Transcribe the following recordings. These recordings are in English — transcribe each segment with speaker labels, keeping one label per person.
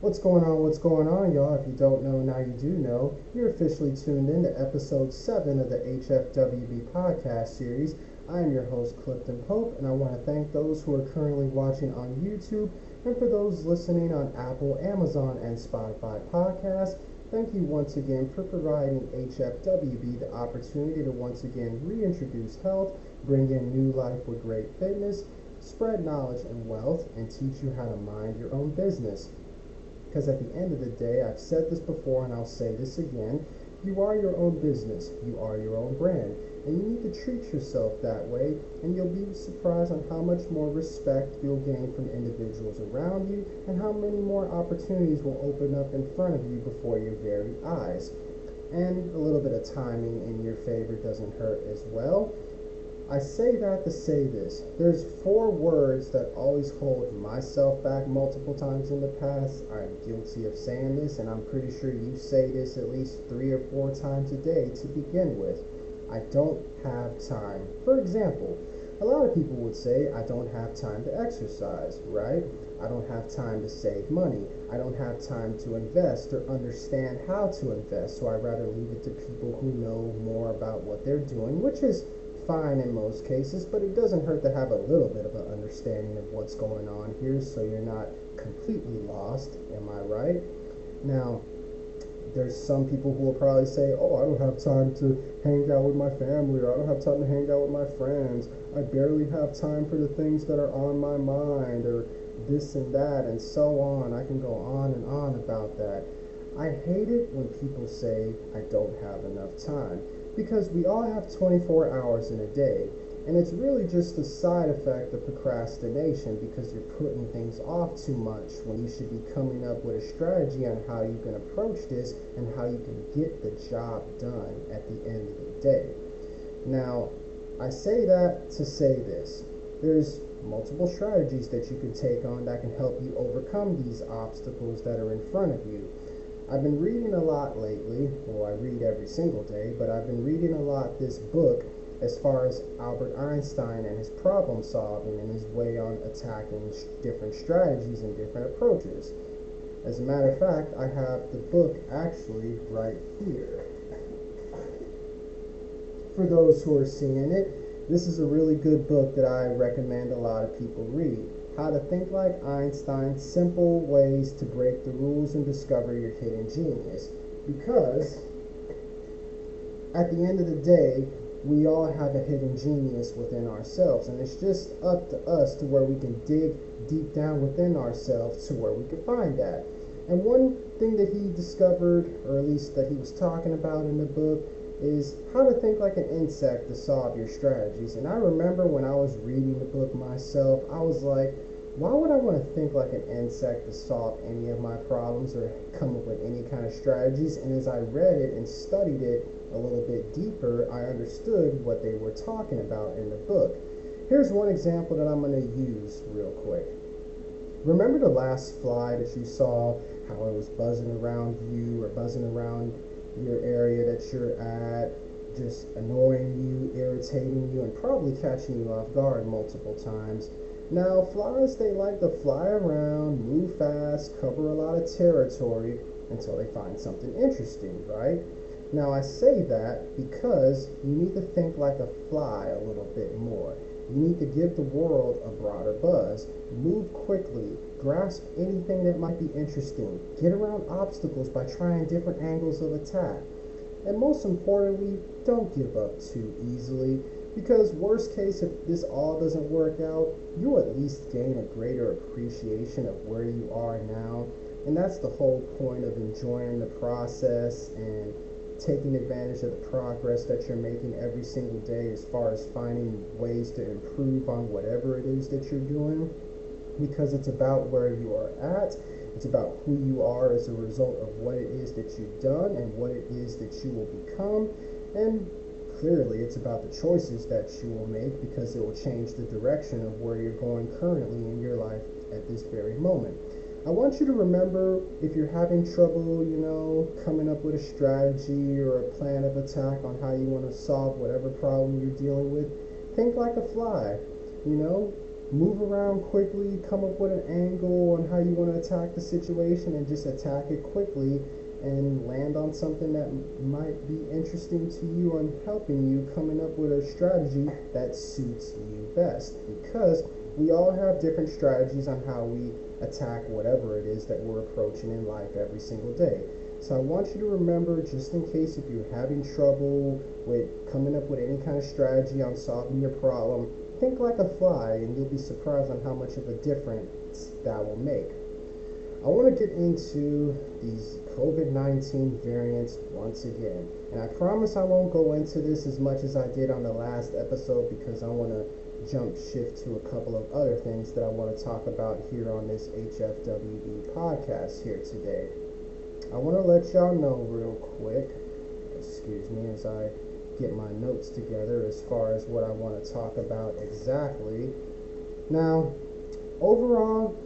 Speaker 1: What's going on? What's going on, y'all? If you don't know, now you do know. You're officially tuned in to episode 7 of the HFWB Podcast series. I am your host, Clifton Pope, and I want to thank those who are currently watching on YouTube, and for those listening on Apple, Amazon, and Spotify podcasts. Thank you once again for providing HFWB the opportunity to once again reintroduce health, bring in new life with great fitness, spread knowledge and wealth, and teach you how to mind your own business. Because at the end of the day, I've said this before and I'll say this again, you are your own business, you are your own brand, and you need to treat yourself that way, and you'll be surprised on how much more respect you'll gain from individuals around you, and how many more opportunities will open up in front of you before your very eyes. And a little bit of timing in your favor doesn't hurt as well. I say that to say this. There's 4 words that always hold myself back multiple times in the past. I'm guilty of saying this, and I'm pretty sure you say this at least 3 or 4 times a day to begin with. I don't have time. For example, a lot of people would say, I don't have time to exercise, right? I don't have time to save money. I don't have time to invest or understand how to invest, so I'd rather leave it to people who know more about what they're doing, which is fine in most cases, but it doesn't hurt to have a little bit of an understanding of what's going on here so you're not completely lost. Am I right? Now, there's some people who will probably say, oh, I don't have time to hang out with my family, or I don't have time to hang out with my friends. I barely have time for the things that are on my mind, or this and that, and so on. I can go on and on about that. I hate it when people say I don't have enough time, because we all have 24 hours in a day, and it's really just a side effect of procrastination because you're putting things off too much when you should be coming up with a strategy on how you can approach this and how you can get the job done at the end of the day. Now, I say that to say this. There's multiple strategies that you can take on that can help you overcome these obstacles that are in front of you. I've been reading a lot lately. Well, I read every single day, but I've been reading a lot this book as far as Albert Einstein and his problem solving and his way on attacking different strategies and different approaches. As a matter of fact, I have the book actually right here. For those who are seeing it, this is a really good book that I recommend a lot of people read. How to Think Like Einstein, Simple Ways to Break the Rules and Discover Your Hidden Genius. Because at the end of the day, we all have a hidden genius within ourselves, and it's just up to us to where we can dig deep down within ourselves to where we can find that. And one thing that he discovered, or at least that he was talking about in the book, is how to think like an insect to solve your strategies. And I remember when I was reading the book myself, I was like, why would I want to think like an insect to solve any of my problems or come up with any kind of strategies? And as I read it and studied it a little bit deeper, I understood what they were talking about in the book. Here's one example that I'm going to use real quick. Remember the last fly that you saw, how it was buzzing around you or buzzing around your area that you're at, just annoying you, irritating you, and probably catching you off guard multiple times? Now, flies, they like to fly around, move fast, cover a lot of territory until they find something interesting, right? Now, I say that because you need to think like a fly a little bit more. You need to give the world a broader buzz, move quickly, grasp anything that might be interesting, get around obstacles by trying different angles of attack. And most importantly, don't give up too easily, because worst case, if this all doesn't work out, you'll at least gain a greater appreciation of where you are now. And that's the whole point of enjoying the process and taking advantage of the progress that you're making every single day as far as finding ways to improve on whatever it is that you're doing, because it's about where you are at. It's about who you are as a result of what it is that you've done and what it is that you will become. And clearly, it's about the choices that you will make, because it will change the direction of where you're going currently in your life at this very moment. I want you to remember, if you're having trouble, coming up with a strategy or a plan of attack on how you want to solve whatever problem you're dealing with, think like a fly. move around quickly, come up with an angle on how you want to attack the situation, and just attack it quickly and land on something that might be interesting to you and helping you coming up with a strategy that suits you best. Because we all have different strategies on how we attack whatever it is that we're approaching in life every single day. So I want you to remember, just in case if you're having trouble with coming up with any kind of strategy on solving your problem, think like a fly and you'll be surprised on how much of a difference that will make. I want to get into these COVID-19 variants once again. And I promise I won't go into this as much as I did on the last episode because I want to jump shift to a couple of other things that I want to talk about here on this HFWB podcast here today. I want to let y'all know real quick, excuse me as I get my notes together as far as what I want to talk about exactly. Now, overall,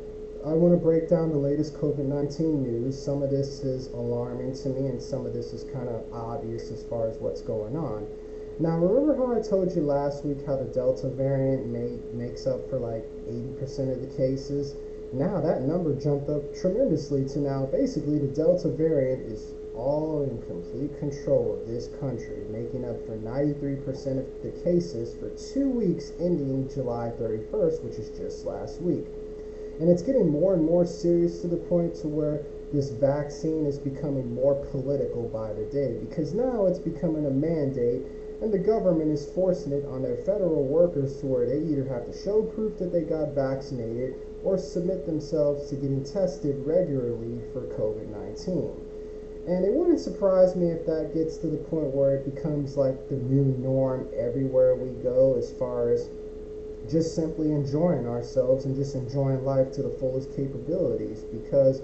Speaker 1: I want to break down the latest COVID-19 news. Some of this is alarming to me and some of this is kind of obvious as far as what's going on. Now, remember how I told you last week how the Delta variant makes up for like 80% of the cases? Now that number jumped up tremendously to now basically the Delta variant is all in complete control of this country, making up for 93% of the cases for 2 weeks ending July 31st, which is just last week. And it's getting more and more serious to the point to where this vaccine is becoming more political by the day, because now it's becoming a mandate and the government is forcing it on their federal workers to where they either have to show proof that they got vaccinated or submit themselves to getting tested regularly for COVID-19. And it wouldn't surprise me if that gets to the point where it becomes like the new norm everywhere we go, as far as just simply enjoying ourselves and just enjoying life to the fullest capabilities, because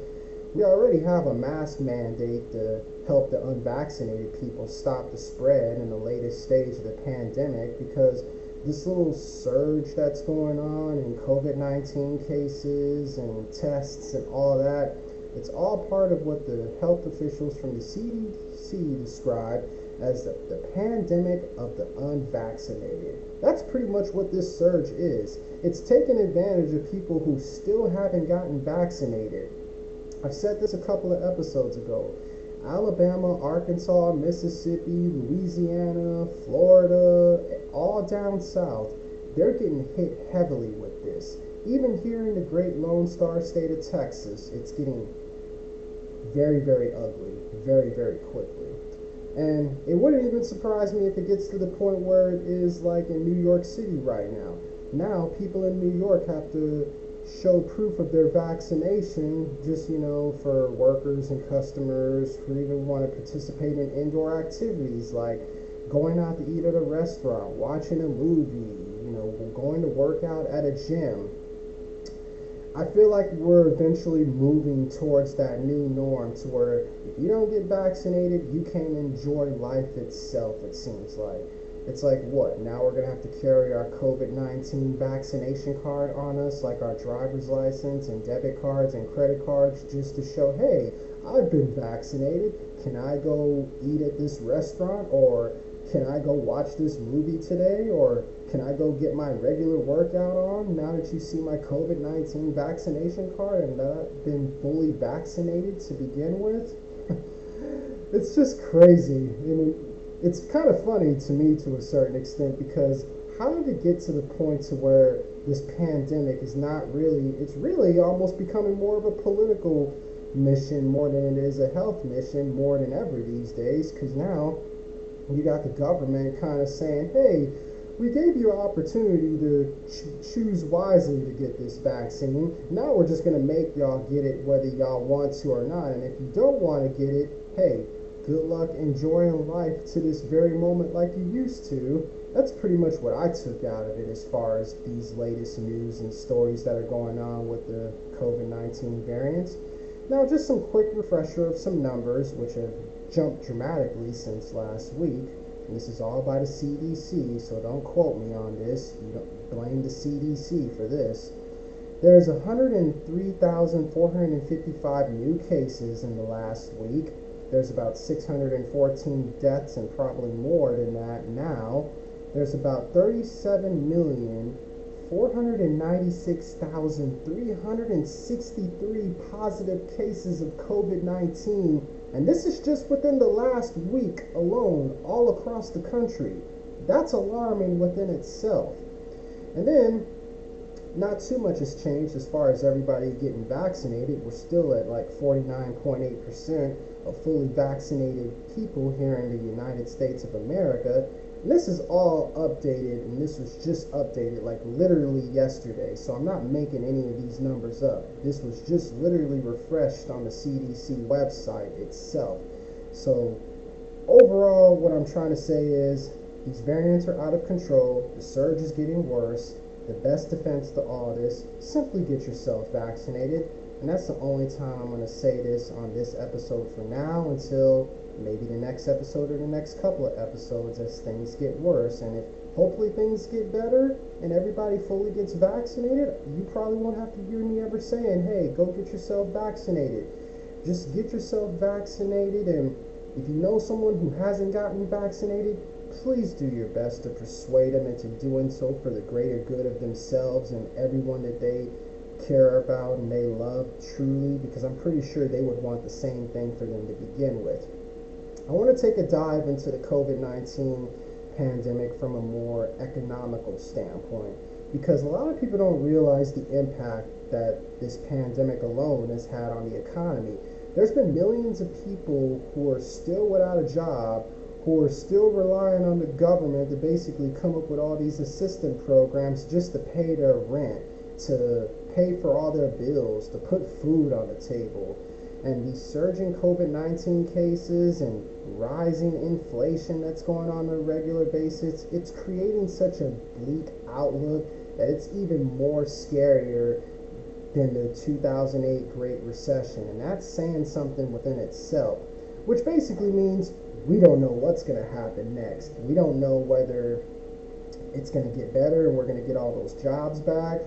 Speaker 1: we already have a mask mandate to help the unvaccinated people stop the spread in the latest stage of the pandemic, because this little surge that's going on in COVID-19 cases and tests and all that, it's all part of what the health officials from the CDC describe as the pandemic of the unvaccinated. That's pretty much what this surge is. It's taking advantage of people who still haven't gotten vaccinated. I've said this a couple of episodes ago. Alabama, Arkansas, Mississippi, Louisiana, Florida, all down south, they're getting hit heavily with this. Even here in the great Lone Star state of Texas, it's getting very, very ugly, very, very quickly. And it wouldn't even surprise me if it gets to the point where it is like in New York City right now. Now, people in New York have to show proof of their vaccination just, for workers and customers who even want to participate in indoor activities like going out to eat at a restaurant, watching a movie, going to work out at a gym. I feel like we're eventually moving towards that new norm to where if you don't get vaccinated, you can't enjoy life itself, it seems like. It's like, what, now we're going to have to carry our COVID-19 vaccination card on us, like our driver's license and debit cards and credit cards, just to show, hey, I've been vaccinated. Can I go eat at this restaurant? Or can I go watch this movie today? Or can I go get my regular workout on now that you see my COVID-19 vaccination card and that I've been fully vaccinated to begin with? It's just crazy. I mean, it's kind of funny to me to a certain extent, because how did it get to the point to where this pandemic is not really, it's really almost becoming more of a political mission more than it is a health mission more than ever these days, because now you got the government kind of saying, hey, we gave you an opportunity to choose wisely to get this vaccine. Now we're just going to make y'all get it whether y'all want to or not. And if you don't want to get it, hey, good luck enjoying life to this very moment like you used to. That's pretty much what I took out of it as far as these latest news and stories that are going on with the COVID-19 variants. Now, just some quick refresher of some numbers, which have jumped dramatically since last week. And this is all by the CDC, so don't quote me on this. You don't blame the CDC for this. There's 103,455 new cases in the last week. There's about 614 deaths and probably more than that now. There's about 37,000,000 496,363 positive cases of COVID-19, and this is just within the last week alone, all across the country. That's alarming within itself. And then, not too much has changed as far as everybody getting vaccinated. We're still at like 49.8% of fully vaccinated people here in the United States of America. And this is all updated, and this was just updated like literally yesterday. So I'm not making any of these numbers up. This was just literally refreshed on the CDC website itself. So overall, what I'm trying to say is these variants are out of control. The surge is getting worse. The best defense to all this, simply get yourself vaccinated. And that's the only time I'm going to say this on this episode for now, until maybe the next episode or the next couple of episodes as things get worse. And if hopefully things get better and everybody fully gets vaccinated, you probably won't have to hear me ever saying, hey, go get yourself vaccinated. Just get yourself vaccinated, and if you know someone who hasn't gotten vaccinated, please do your best to persuade them into doing so for the greater good of themselves and everyone that they care about and they love truly, because I'm pretty sure they would want the same thing for them to begin with. I want to take a dive into the COVID-19 pandemic from a more economical standpoint, because a lot of people don't realize the impact that this pandemic alone has had on the economy. There's been millions of people who are still without a job, who are still relying on the government to basically come up with all these assistance programs just to pay their rent, to pay for all their bills, to put food on the table. And these surging COVID-19 cases and rising inflation that's going on a regular basis, it's creating such a bleak outlook that it's even more scarier than the 2008 Great Recession. And that's saying something within itself, which basically means we don't know what's going to happen next. We don't know whether it's going to get better and we're going to get all those jobs back,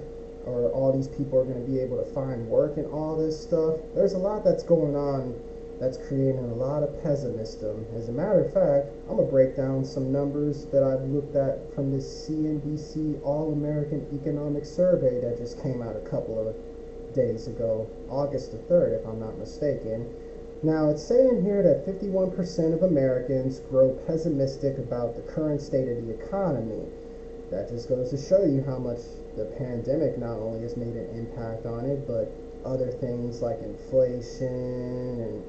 Speaker 1: or all these people are going to be able to find work and all this stuff. There's a lot that's going on that's creating a lot of pessimism. As a matter of fact, I'm going to break down some numbers that I've looked at from this CNBC All-American Economic Survey that just came out a couple of days ago, August the 3rd, if I'm not mistaken. Now, it's saying here that 51% of Americans grow pessimistic about the current state of the economy. That just goes to show you how much the pandemic not only has made an impact on it, but other things like inflation and,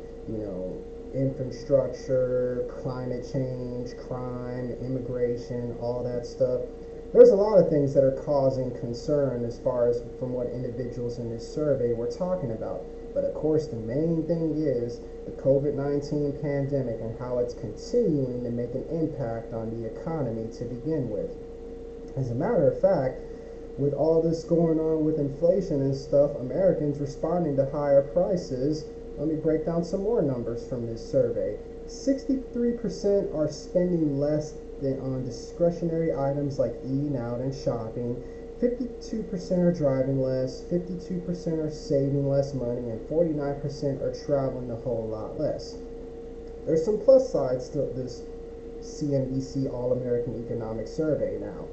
Speaker 1: infrastructure, climate change, crime, immigration, all that stuff. There's a lot of things that are causing concern as far as from what individuals in this survey were talking about. But of course, the main thing is the COVID-19 pandemic and how it's continuing to make an impact on the economy to begin with. As a matter of fact, with all this going on with inflation and stuff, Americans responding to higher prices. Let me break down some more numbers from this survey. 63% are spending less than on discretionary items like eating out and shopping. 52% are driving less, 52% are saving less money, and 49% are traveling a whole lot less. There's some plus sides to this CNBC All-American Economic Survey now.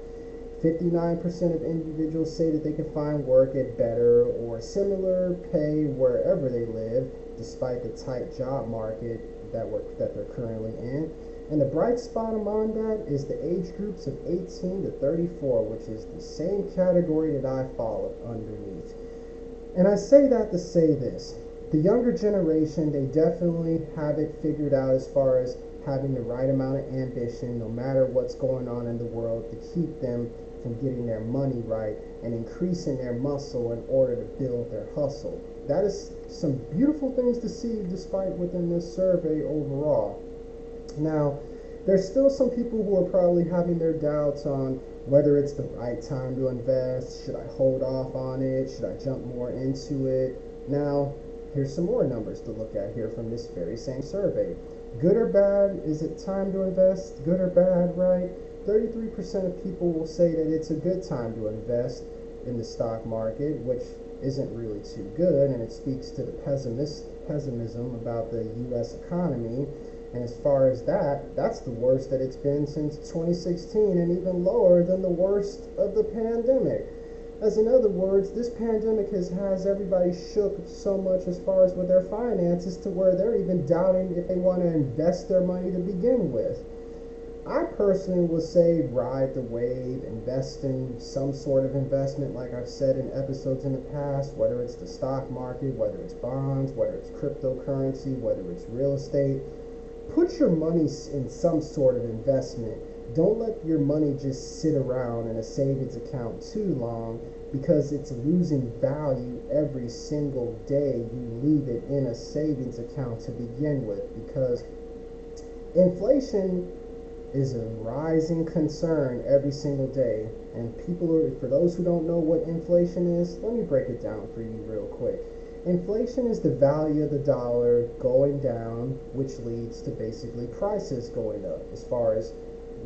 Speaker 1: 59% of individuals say that they can find work at better or similar pay wherever they live, despite the tight job market that they're currently in. And the bright spot among that is the age groups of 18 to 34, which is the same category that I fall underneath. And I say that to say this. The younger generation, they definitely have it figured out as far as having the right amount of ambition, no matter what's going on in the world, to keep them from getting their money right and increasing their muscle in order to build their hustle. That is some beautiful things to see despite within this survey overall. Now, there's still some people who are probably having their doubts on whether it's the right time to invest. Should I hold off on it? Should I jump more into it? Now, here's some more numbers to look at here from this very same survey. Good or bad? Is it time to invest? Good or bad, right? 33% of people will say that it's a good time to invest in the stock market, which isn't really too good, and it speaks to the pessimism about the U.S. economy. And as far as that's the worst that it's been since 2016, and even lower than the worst of the pandemic. As in other words, this pandemic has everybody shook so much as far as with their finances to where they're even doubting if they want to invest their money to begin with. I personally would say ride the wave, invest in some sort of investment, like I've said in episodes in the past, whether it's the stock market, whether it's bonds, whether it's cryptocurrency, whether it's real estate. Put your money in some sort of investment. Don't let your money just sit around in a savings account too long, because it's losing value every single day you leave it in a savings account to begin with, because inflation is a rising concern every single day. And for those who don't know what inflation is, let me break it down for you real quick. Inflation is the value of the dollar going down, which leads to basically prices going up as far as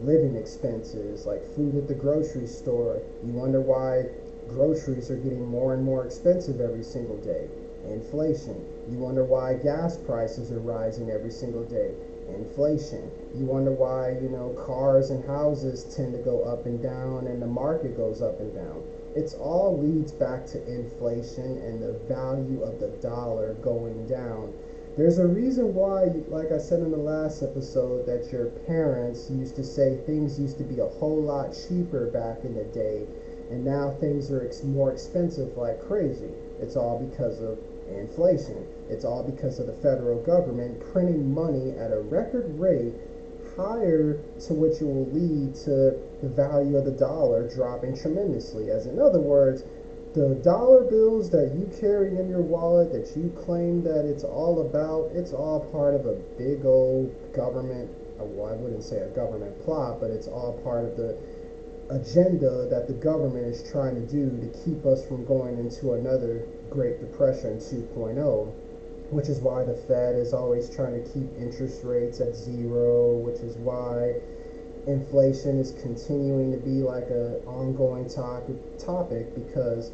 Speaker 1: living expenses, like food at the grocery store. You wonder why groceries are getting more and more expensive every single day. Inflation. You wonder why gas prices are rising every single day. Inflation. You wonder why, cars and houses tend to go up and down and the market goes up and down. It's all leads back to inflation and the value of the dollar going down. There's a reason why, like I said in the last episode, that your parents used to say things used to be a whole lot cheaper back in the day, and now things are more expensive like crazy. It's all because of inflation. It's all because of the federal government printing money at a record rate higher, to which it will lead to the value of the dollar dropping tremendously. As in other words, the dollar bills that you carry in your wallet, that you claim that it's all about, it's all part of a big old government, well, I wouldn't say a government plot, but it's all part of the agenda that the government is trying to do to keep us from going into another Great Depression 2.0, which is why the Fed is always trying to keep interest rates at zero, which is why inflation is continuing to be like an ongoing topic, because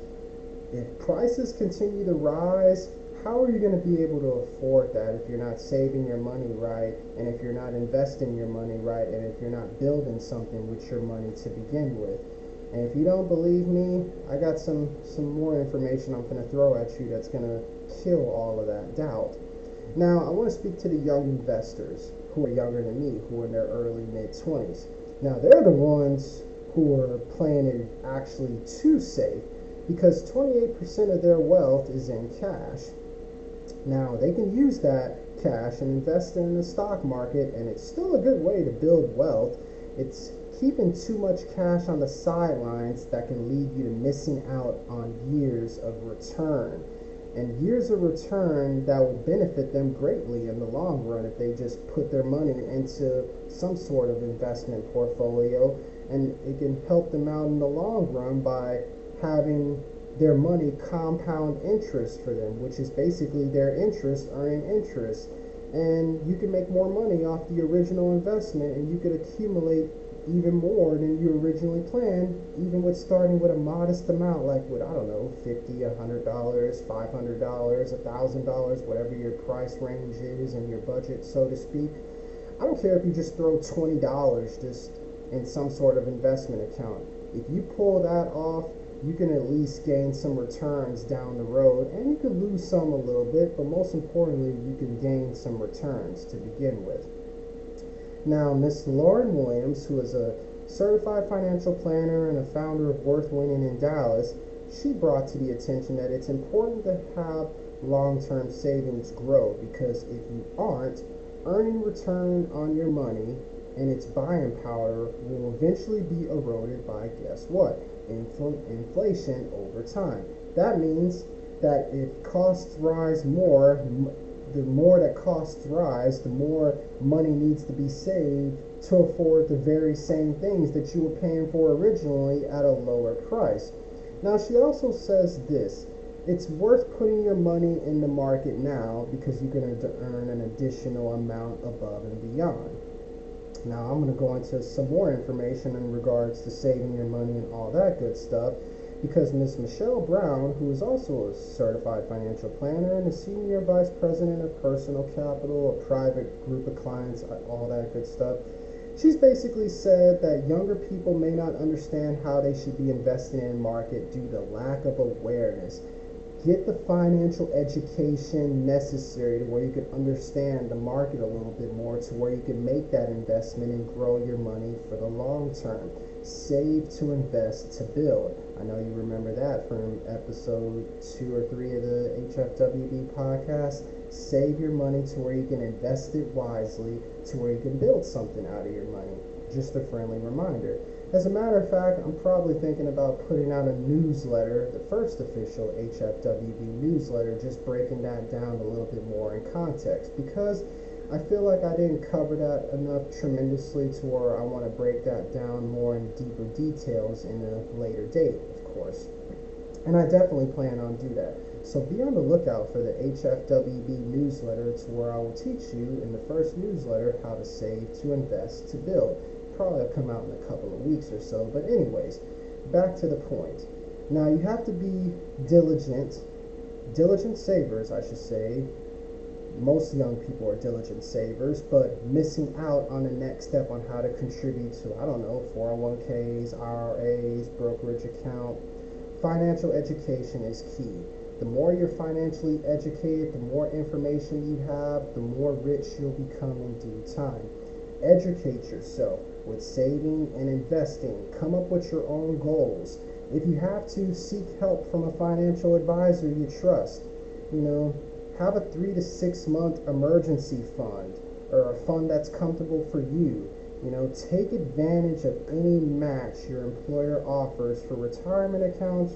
Speaker 1: if prices continue to rise, how are you going to be able to afford that if you're not saving your money right, and if you're not investing your money right, and if you're not building something with your money to begin with? And if you don't believe me, I got some more information I'm going to throw at you that's going to kill all of that doubt. Now, I want to speak to the young investors who are younger than me, who are in their early mid-20s. Now, they're the ones who are playing it actually too safe, because 28% of their wealth is in cash. Now, they can use that cash and invest in the stock market, and it's still a good way to build wealth. It's keeping too much cash on the sidelines that can lead you to missing out on years of return. And years of return that will benefit them greatly in the long run if they just put their money into some sort of investment portfolio, and it can help them out in the long run by having their money compound interest for them, which is basically their interest earning interest. And you can make more money off the original investment, and you could accumulate even more than you originally planned, even with starting with a modest amount, like with, I don't know, $50, $100, $500, $1,000, whatever your price range is and your budget, so to speak. I don't care if you just throw $20 just in some sort of investment account. If you pull that off, you can at least gain some returns down the road, and you can lose some a little bit, but most importantly, you can gain some returns to begin with. Now, Miss Lauren Williams, who is a certified financial planner and a founder of Worth Winning in Dallas, she brought to the attention that it's important to have long-term savings grow, because if you aren't, earning return on your money and its buying power will eventually be eroded by, guess what? Inflation over time. That means that if costs rise more, the more that costs rise, the more money needs to be saved to afford the very same things that you were paying for originally at a lower price. Now, she also says this: it's worth putting your money in the market now, because you're going to earn an additional amount above and beyond. Now, I'm going to go into some more information in regards to saving your money and all that good stuff, because Ms. Michelle Brown, who is also a certified financial planner and a senior vice president of personal capital, a private group of clients, all that good stuff, She's basically said that younger people may not understand how they should be investing in market due to lack of awareness. Get the financial education necessary to where you can understand the market a little bit more, to where you can make that investment and grow your money for the long term. Save to invest to build. I know you remember that from episode 2 or 3 of the HFWB podcast. Save your money to where you can invest it wisely, to where you can build something out of your money. Just a friendly reminder. As a matter of fact, I'm probably thinking about putting out a newsletter, the first official HFWB newsletter, just breaking that down a little bit more in context, because I feel like I didn't cover that enough tremendously to where I want to break that down more in deeper details in a later date, of course. And I definitely plan on do that. So be on the lookout for the HFWB newsletter, to where I will teach you in the first newsletter how to save, to invest, to build. Probably will come out in a couple of weeks or so. But anyways, back to the point. Now you have to be diligent savers, I should say. Most young people are diligent savers, but missing out on the next step on how to contribute to, 401ks, IRAs, brokerage account. Financial education is key. The more you're financially educated, the more information you have, the more rich you'll become in due time. Educate yourself with saving and investing. Come up with your own goals. If you have to, seek help from a financial advisor you trust. Have a 3 to 6 month emergency fund, or a fund that's comfortable for you. Take advantage of any match your employer offers for retirement accounts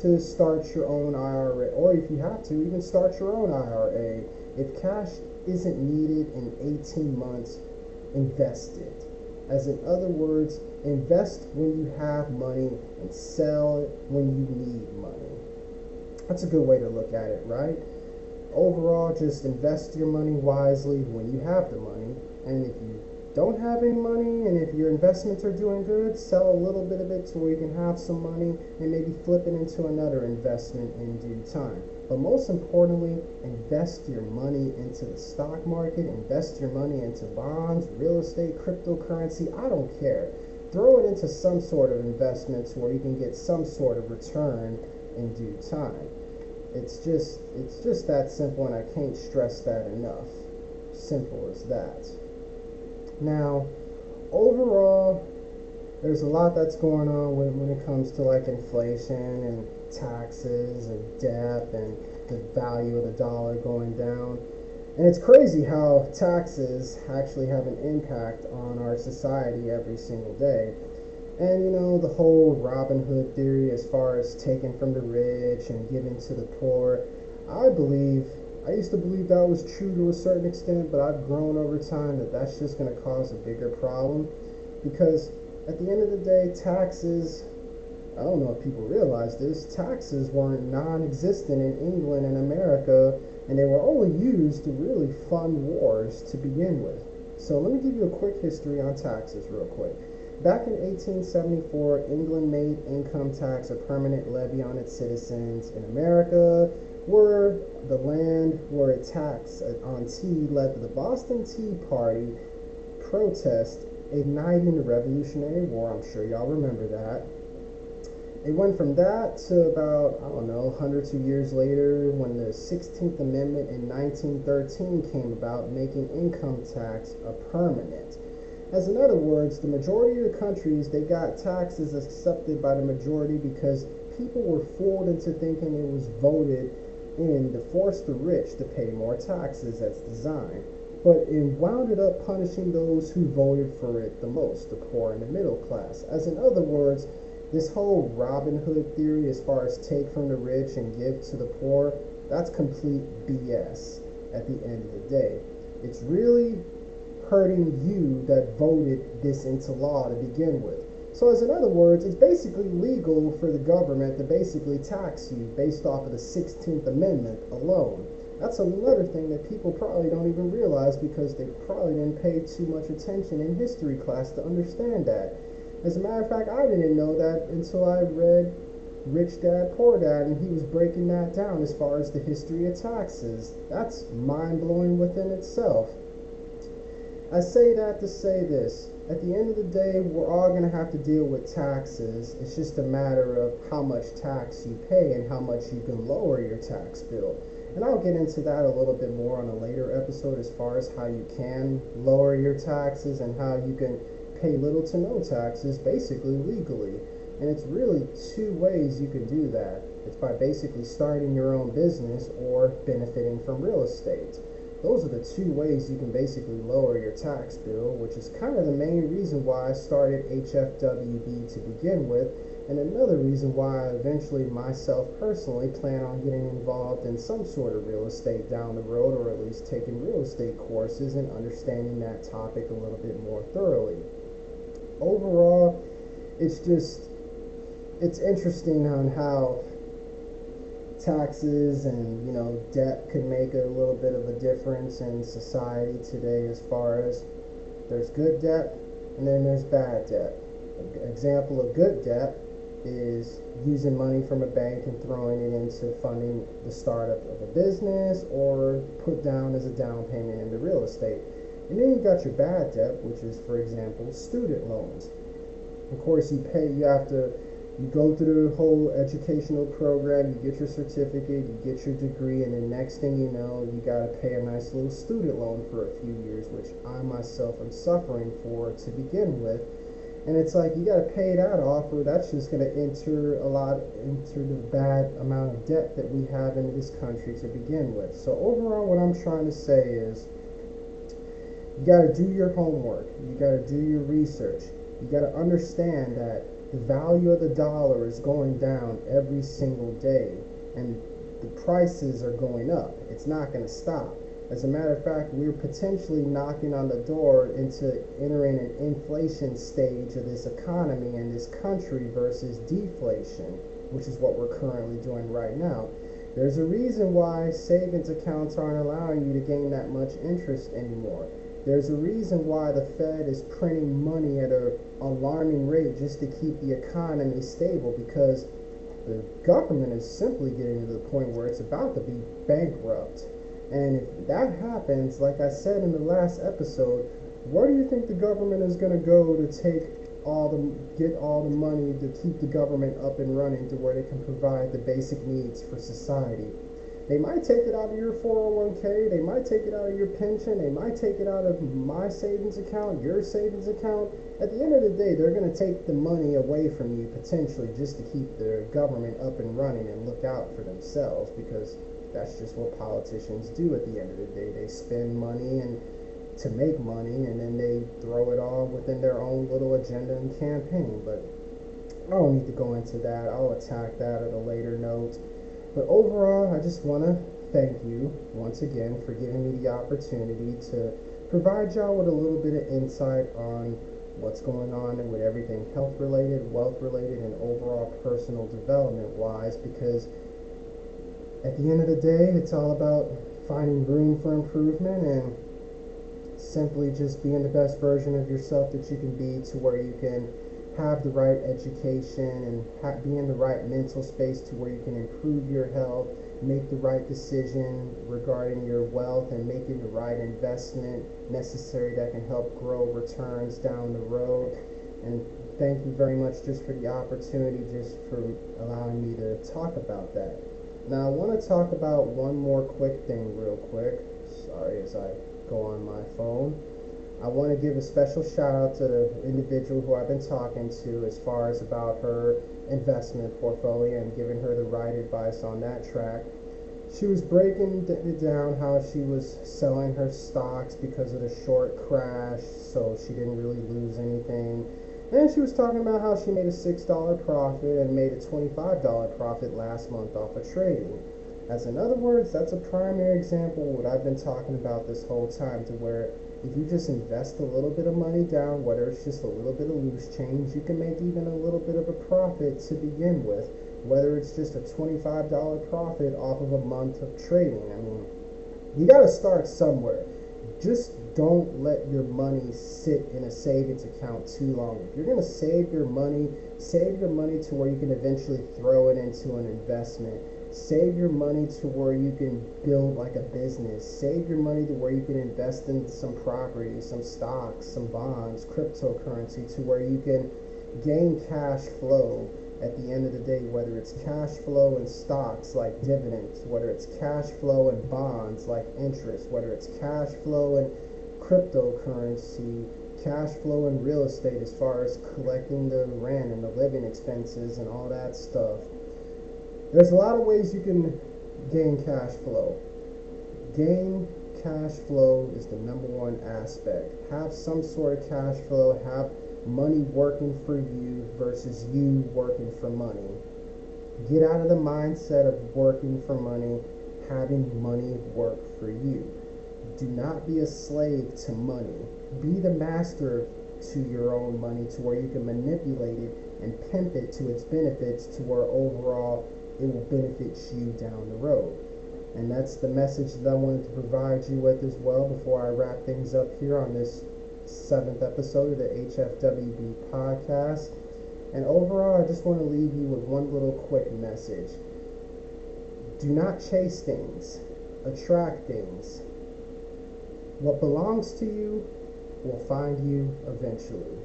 Speaker 1: to start your own IRA, or if you have to, even start your own IRA. If cash isn't needed in 18 months, invest it. As in other words, invest when you have money and sell it when you need money. That's a good way to look at it, right? Overall, just invest your money wisely when you have the money, and if you don't have any money, and if your investments are doing good, sell a little bit of it to where you can have some money and maybe flip it into another investment in due time. But most importantly, invest your money into the stock market, invest your money into bonds, real estate, cryptocurrency, I don't care. Throw it into some sort of investments where you can get some sort of return in due time. It's just that simple, and I can't stress that enough. Simple as that. Now, overall, there's a lot that's going on when it comes to like inflation and taxes and debt and the value of the dollar going down. And it's crazy how taxes actually have an impact on our society every single day. And the whole Robin Hood theory, as far as taking from the rich and giving to the poor, I used to believe that was true to a certain extent, but I've grown over time that that's just going to cause a bigger problem. Because at the end of the day, taxes, I don't know if people realize this, taxes weren't non-existent in England and America, and they were only used to really fund wars to begin with. So let me give you a quick history on taxes real quick. Back in 1874, England made income tax a permanent levy on its citizens. In America, where the land where a tax on tea led to the Boston Tea Party protest, igniting the Revolutionary War. I'm sure y'all remember that. It went from that to about, 102 years later, when the 16th Amendment in 1913 came about, making income tax a permanent. As in other words, the majority of the countries, they got taxes accepted by the majority because people were fooled into thinking it was voted in to force the rich to pay more taxes as designed. But it wound up punishing those who voted for it the most, the poor and the middle class. As in other words, this whole Robin Hood theory, as far as take from the rich and give to the poor, that's complete BS at the end of the day. It's really hurting you that voted this into law to begin with. So as in other words, it's basically legal for the government to basically tax you based off of the 16th Amendment alone. That's another thing that people probably don't even realize because they probably didn't pay too much attention in history class to understand that. As a matter of fact, I didn't know that until I read Rich Dad, Poor Dad, and he was breaking that down as far as the history of taxes. That's mind-blowing within itself. I say that to say this. At the end of the day, we're all going to have to deal with taxes. It's just a matter of how much tax you pay and how much you can lower your tax bill. And I'll get into that a little bit more on a later episode as far as how you can lower your taxes and how you can pay little to no taxes basically legally. And it's really two ways you can do that. It's by basically starting your own business or benefiting from real estate. Those are the two ways you can basically lower your tax bill, which is kind of the main reason why I started HFWB to begin with, and another reason why I eventually myself personally plan on getting involved in some sort of real estate down the road, or at least taking real estate courses and understanding that topic a little bit more thoroughly. Overall, it's interesting on how taxes and debt can make a little bit of a difference in society today, as far as there's good debt and then there's bad debt. An example of good debt is using money from a bank and throwing it into funding the startup of a business or put down as a down payment into real estate. And then you got your bad debt, which is, for example, student loans. Of course, you go through the whole educational program, you get your certificate, you get your degree, and then next thing you know, you got to pay a nice little student loan for a few years, which I myself am suffering for to begin with. And it's like, you got to pay that off, or that's just going to enter the bad amount of debt that we have in this country to begin with. So overall, what I'm trying to say is, you got to do your homework, you got to do your research, you got to understand that the value of the dollar is going down every single day, and the prices are going up. It's not going to stop. As a matter of fact, we're potentially knocking on the door into entering an inflation stage of this economy and this country versus deflation, which is what we're currently doing right now. There's a reason why savings accounts aren't allowing you to gain that much interest anymore. There's a reason why the Fed is printing money at an alarming rate just to keep the economy stable, because the government is simply getting to the point where it's about to be bankrupt. And if that happens, like I said in the last episode, where do you think the government is going to go to get all the money to keep the government up and running to where they can provide the basic needs for society? They might take it out of your 401k, they might take it out of your pension, they might take it out of my savings account, your savings account. At the end of the day, they're going to take the money away from you potentially just to keep the government up and running and look out for themselves, because that's just what politicians do at the end of the day. They spend money and to make money, and then they throw it all within their own little agenda and campaign. But I don't need to go into that. I'll attack that at a later note. But overall, I just want to thank you once again for giving me the opportunity to provide y'all with a little bit of insight on what's going on with everything health related, wealth related, and overall personal development wise, because at the end of the day, it's all about finding room for improvement and simply just being the best version of yourself that you can be, to where you can have the right education and be in the right mental space to where you can improve your health, make the right decision regarding your wealth, and making the right investment necessary that can help grow returns down the road. And thank you very much just for the opportunity, just for allowing me to talk about that. Now I want to talk about one more quick thing real quick. Sorry, as I go on my phone. I want to give a special shout out to the individual who I've been talking to as far as about her investment portfolio and giving her the right advice on that track. She was breaking it down how she was selling her stocks because of the short crash, so she didn't really lose anything. And she was talking about how she made a $6 profit and made a $25 profit last month off of trading. As in other words, that's a primary example of what I've been talking about this whole time, to where if you just invest a little bit of money down, whether it's just a little bit of loose change, you can make even a little bit of a profit to begin with, whether it's just a $25 profit off of a month of trading. I mean, you got to start somewhere. Just don't let your money sit in a savings account too long. If you're going to save your money to where you can eventually throw it into an investment. Save your money to where you can build like a business. Save your money to where you can invest in some property, some stocks, some bonds, cryptocurrency, to where you can gain cash flow at the end of the day, whether it's cash flow in stocks like dividends, whether it's cash flow in bonds like interest, whether it's cash flow in cryptocurrency, cash flow in real estate as far as collecting the rent and the living expenses and all that stuff. There's a lot of ways you can gain cash flow. Gain cash flow is the number one aspect. Have some sort of cash flow, have money working for you versus you working for money. Get out of the mindset of working for money, having money work for you. Do not be a slave to money. Be the master to your own money, to where you can manipulate it and pimp it to its benefits, to where overall it will benefit you down the road. And that's the message that I wanted to provide you with as well before I wrap things up here on this 7th episode of the HFWB Podcast. And overall, I just want to leave you with one little quick message. Do not chase things. Attract things. What belongs to you will find you eventually.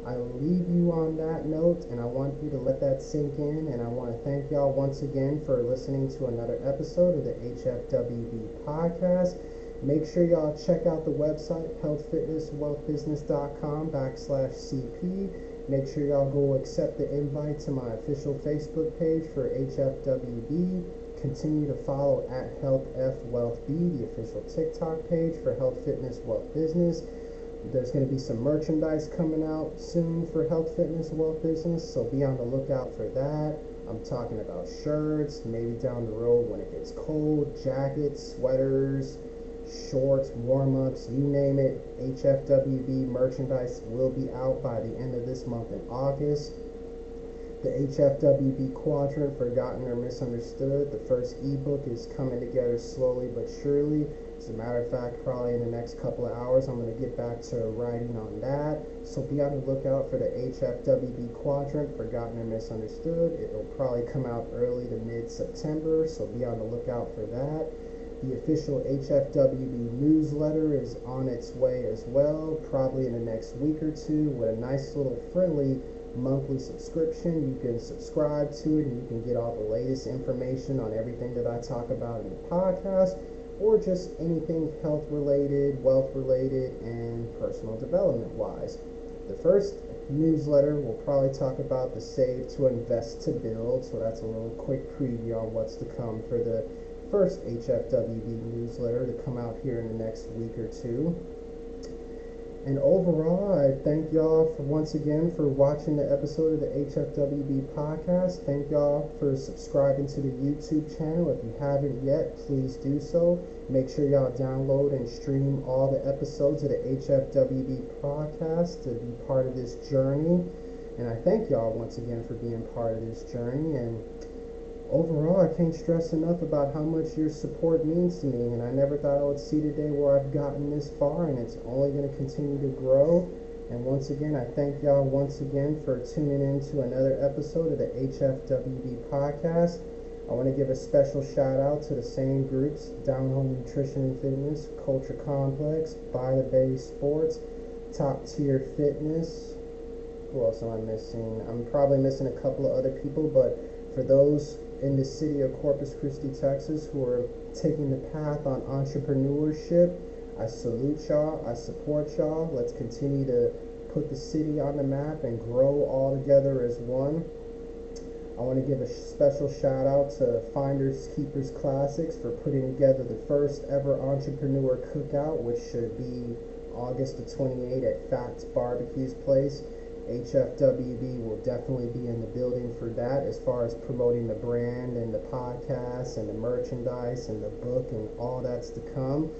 Speaker 1: I leave you on that note, and I want you to let that sink in, and I want to thank y'all once again for listening to another episode of the HFWB Podcast. Make sure y'all check out the website, healthfitnesswealthbusiness.com/CP. Make sure y'all go accept the invite to my official Facebook page for HFWB. Continue to follow at HealthFWB, the official TikTok page for Health Fitness Wealth Business. There's going to be some merchandise coming out soon for Health Fitness Wealth Business, so be on the lookout for that. I'm talking about shirts, maybe down the road when it gets cold, jackets, sweaters, shorts, warm-ups, you name it. HFWB merchandise will be out by the end of this month in August. The HFWB Quadrant, Forgotten or Misunderstood, the first ebook is coming together slowly but surely. As a matter of fact, probably in the next couple of hours, I'm going to get back to writing on that. So be on the lookout for the HFWB Quadrant, Forgotten or Misunderstood. It'll probably come out early to mid-September, so be on the lookout for that. The official HFWB Newsletter is on its way as well, probably in the next week or two, with a nice little friendly monthly subscription. You can subscribe to it and you can get all the latest information on everything that I talk about in the podcast, or just anything health related, wealth related, and personal development wise. The first newsletter will probably talk about the Save to Invest to Build, so that's a little quick preview on what's to come for the first HFWB newsletter to come out here in the next week or two. And overall, I thank y'all for once again for watching the episode of the HFWB Podcast. Thank y'all for subscribing to the YouTube channel. If you haven't yet, please do so. Make sure y'all download and stream all the episodes of the HFWB Podcast to be part of this journey. And I thank y'all once again for being part of this journey. And overall, I can't stress enough about how much your support means to me, and I never thought I would see the day where I've gotten this far, and it's only going to continue to grow. And once again, I thank y'all once again for tuning in to another episode of the HFWB Podcast. I want to give a special shout out to the same groups: Down Home Nutrition and Fitness, Culture Complex, By the Bay Sports, Top Tier Fitness. Who else am I missing? I'm probably missing a couple of other people, but for those in the city of Corpus Christi, Texas, who are taking the path on entrepreneurship, I salute y'all. I support y'all. Let's continue to put the city on the map and grow all together as one. I want to give a special shout out to Finders Keepers Classics for putting together the first ever entrepreneur cookout, which should be August the 28th at Fats Barbecue's place. HFWB will definitely be in the building for that, as far as promoting the brand and the podcast and the merchandise and the book and all that's to come.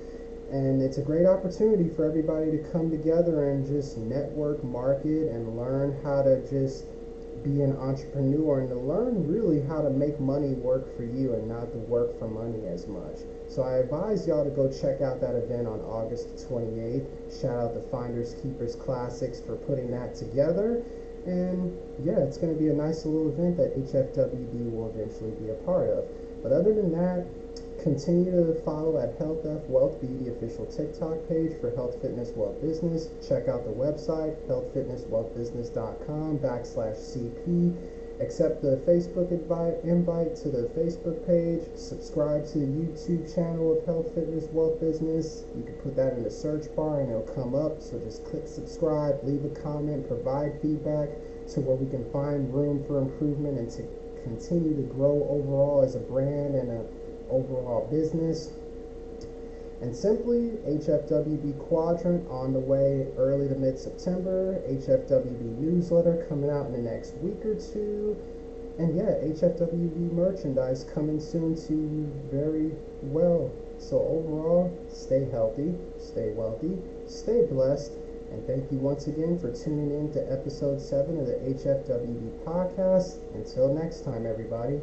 Speaker 1: And it's a great opportunity for everybody to come together and just network, market, and learn how to just be an entrepreneur, and to learn really how to make money work for you and not to work for money as much. So I advise y'all to go check out that event on August 28th. Shout out to Finders Keepers Classics for putting that together. And yeah, it's going to be a nice little event that HFWB will eventually be a part of. But other than that, continue to follow at HealthFWB, the official TikTok page for Health Fitness Wealth Business. Check out the website, healthfitnesswealthbusiness.com/CP. Accept the Facebook invite to the Facebook page. Subscribe to the YouTube channel of Health Fitness Wealth Business. You can put that in the search bar and it'll come up. So just click subscribe, leave a comment, provide feedback to where we can find room for improvement and to continue to grow overall as a brand and an overall business. And simply, HFWB Quadrant on the way early to mid-September. HFWB Newsletter coming out in the next week or two. And yeah, HFWB merchandise coming soon to you very well. So overall, stay healthy, stay wealthy, stay blessed. And thank you once again for tuning in to episode 7 of the HFWB Podcast. Until next time, everybody.